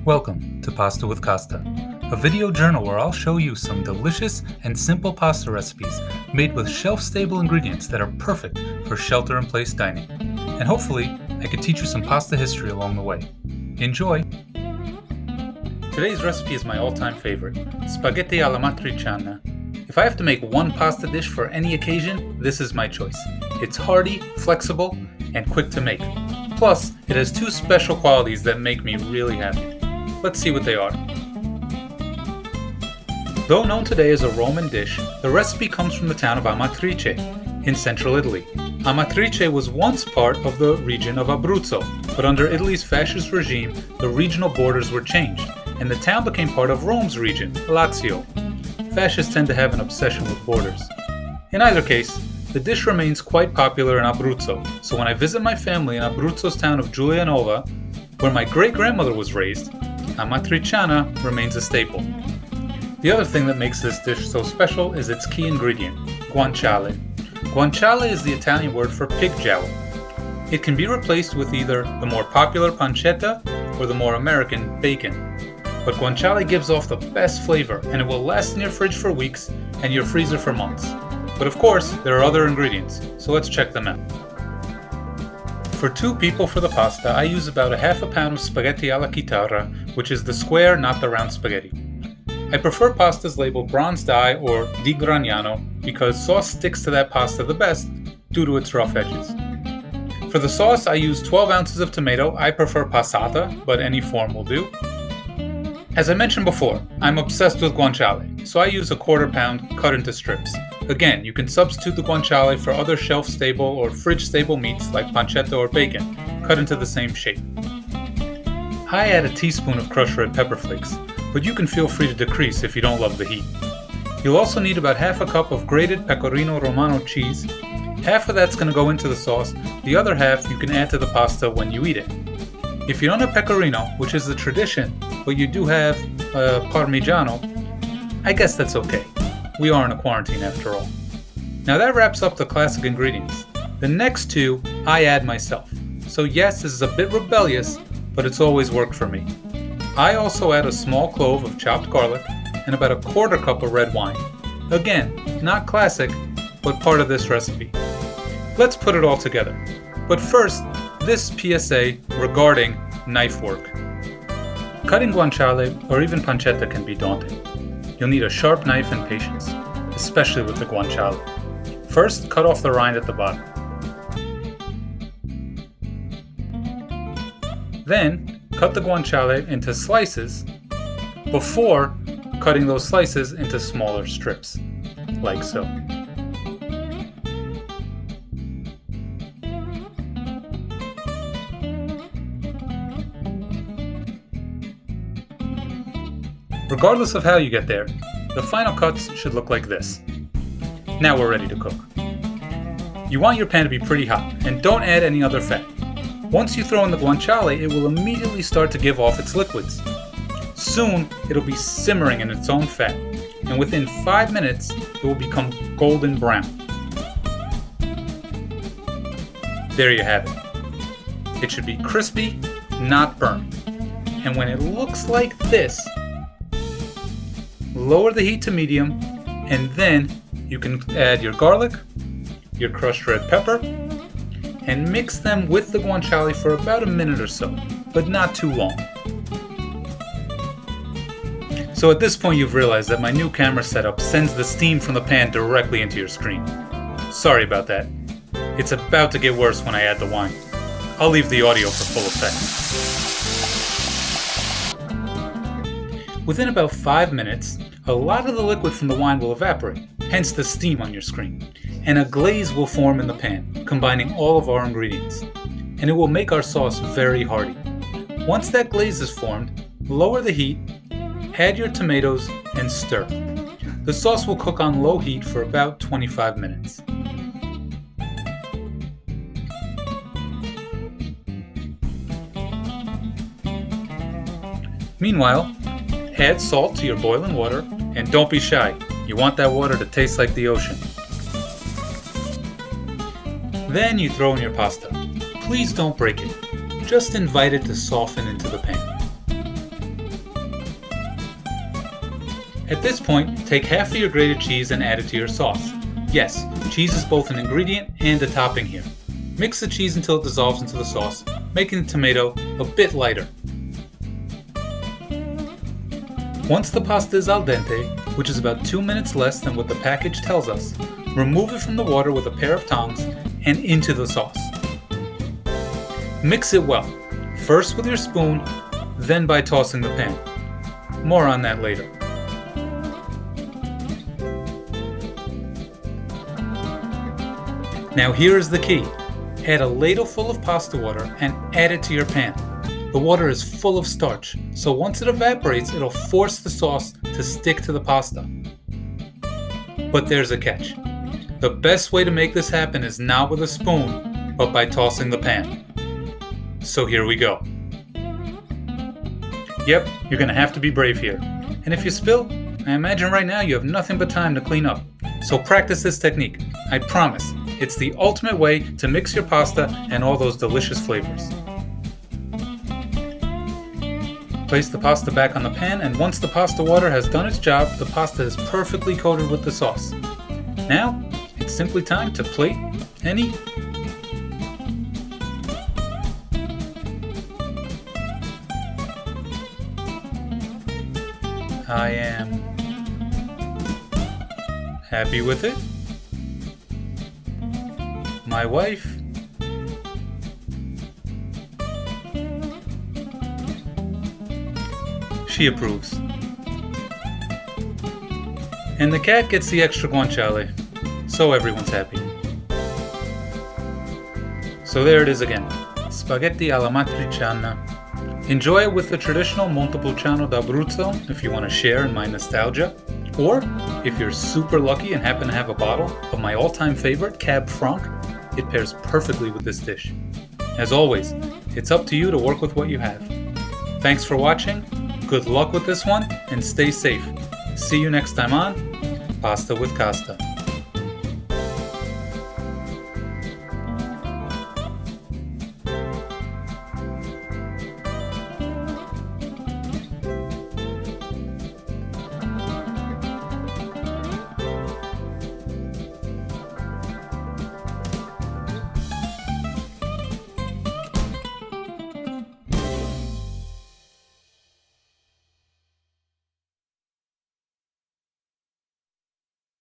Welcome to Pasta with Costa, a video journal where I'll show you some delicious and simple pasta recipes made with shelf-stable ingredients that are perfect for shelter-in-place dining. And hopefully, I can teach you some pasta history along the way. Enjoy! Today's recipe is my all-time favorite, spaghetti alla matriciana. If I have to make one pasta dish for any occasion, this is my choice. It's hearty, flexible, and quick to make. Plus, it has two special qualities that make me really happy. Let's see what they are. Though known today as a Roman dish, the recipe comes from the town of Amatrice in central Italy. Amatrice was once part of the region of Abruzzo, but under Italy's fascist regime, the regional borders were changed, and the town became part of Rome's region, Lazio. Fascists tend to have an obsession with borders. In either case, the dish remains quite popular in Abruzzo, so when I visit my family in Abruzzo's town of Giulianova, where my great-grandmother was raised, amatriciana remains a staple. The other thing that makes this dish so special is its key ingredient, guanciale. Guanciale is the Italian word for pig jowl. It can be replaced with either the more popular pancetta or the more American bacon. But guanciale gives off the best flavor, and it will last in your fridge for weeks and your freezer for months. But of course, there are other ingredients, so let's check them out. For 2 people for the pasta, I use about a half a pound of spaghetti alla chitarra, which is the square, not the round spaghetti. I prefer pastas labeled bronze dye or di Gragnano because sauce sticks to that pasta the best due to its rough edges. For the sauce, I use 12 ounces of tomato. I prefer passata, but any form will do. As I mentioned before, I'm obsessed with guanciale, so I use a quarter pound cut into strips. Again, you can substitute the guanciale for other shelf-stable or fridge-stable meats like pancetta or bacon, cut into the same shape. I add a teaspoon of crushed red pepper flakes, but you can feel free to decrease if you don't love the heat. You'll also need about half a cup of grated pecorino romano cheese. Half of that's going to go into the sauce, the other half you can add to the pasta when you eat it. If you don't have pecorino, which is the tradition, but you do have parmigiano, I guess that's okay. We are in a quarantine after all. Now that wraps up the classic ingredients. The next 2 I add myself. So yes, this is a bit rebellious, but it's always worked for me. I also add a small clove of chopped garlic and about a quarter cup of red wine. Again, not classic, but part of this recipe. Let's put it all together. But first, this PSA regarding knife work. Cutting guanciale or even pancetta can be daunting. You'll need a sharp knife and patience, especially with the guanciale. First, cut off the rind at the bottom. Then, cut the guanciale into slices before cutting those slices into smaller strips, like so. Regardless of how you get there, the final cuts should look like this. Now we're ready to cook. You want your pan to be pretty hot, and don't add any other fat. Once you throw in the guanciale, it will immediately start to give off its liquids. Soon, it'll be simmering in its own fat, and within 5 minutes, it will become golden brown. There you have it. It should be crispy, not burnt. And when it looks like this, lower the heat to medium, and then you can add your garlic, your crushed red pepper, and mix them with the guanciale for about a minute or so, but not too long. So at this point you've realized that my new camera setup sends the steam from the pan directly into your screen. Sorry about that. It's about to get worse when I add the wine. I'll leave the audio for full effect. Within about 5 minutes, a lot of the liquid from the wine will evaporate, hence the steam on your screen, and a glaze will form in the pan, combining all of our ingredients, and it will make our sauce very hearty. Once that glaze is formed, lower the heat, add your tomatoes, and stir. The sauce will cook on low heat for about 25 minutes. Meanwhile, add salt to your boiling water, and don't be shy. You want that water to taste like the ocean. Then you throw in your pasta. Please don't break it. Just invite it to soften into the pan. At this point, take half of your grated cheese and add it to your sauce. Yes, cheese is both an ingredient and a topping here. Mix the cheese until it dissolves into the sauce, making the tomato a bit lighter. Once the pasta is al dente, which is about 2 minutes less than what the package tells us, remove it from the water with a pair of tongs and into the sauce. Mix it well, first with your spoon, then by tossing the pan. More on that later. Now here is the key. Add a ladle full of pasta water and add it to your pan. The water is full of starch, so once it evaporates, it'll force the sauce to stick to the pasta. But there's a catch. The best way to make this happen is not with a spoon, but by tossing the pan. So here we go. Yep, you're gonna have to be brave here. And if you spill, I imagine right now you have nothing but time to clean up. So practice this technique. I promise, it's the ultimate way to mix your pasta and all those delicious flavors. Place the pasta back on the pan, and once the pasta water has done its job, the pasta is perfectly coated with the sauce. Now, it's simply time to plate and eat. I am happy with it. My wife she approves. And the cat gets the extra guanciale, so everyone's happy. So there it is again, spaghetti alla matriciana. Enjoy it with the traditional Montepulciano d'Abruzzo if you want to share in my nostalgia, or if you're super lucky and happen to have a bottle of my all-time favorite, Cab Franc, it pairs perfectly with this dish. As always, it's up to you to work with what you have. Thanks for watching, good luck with this one, and stay safe. See you next time on Pasta with Costa.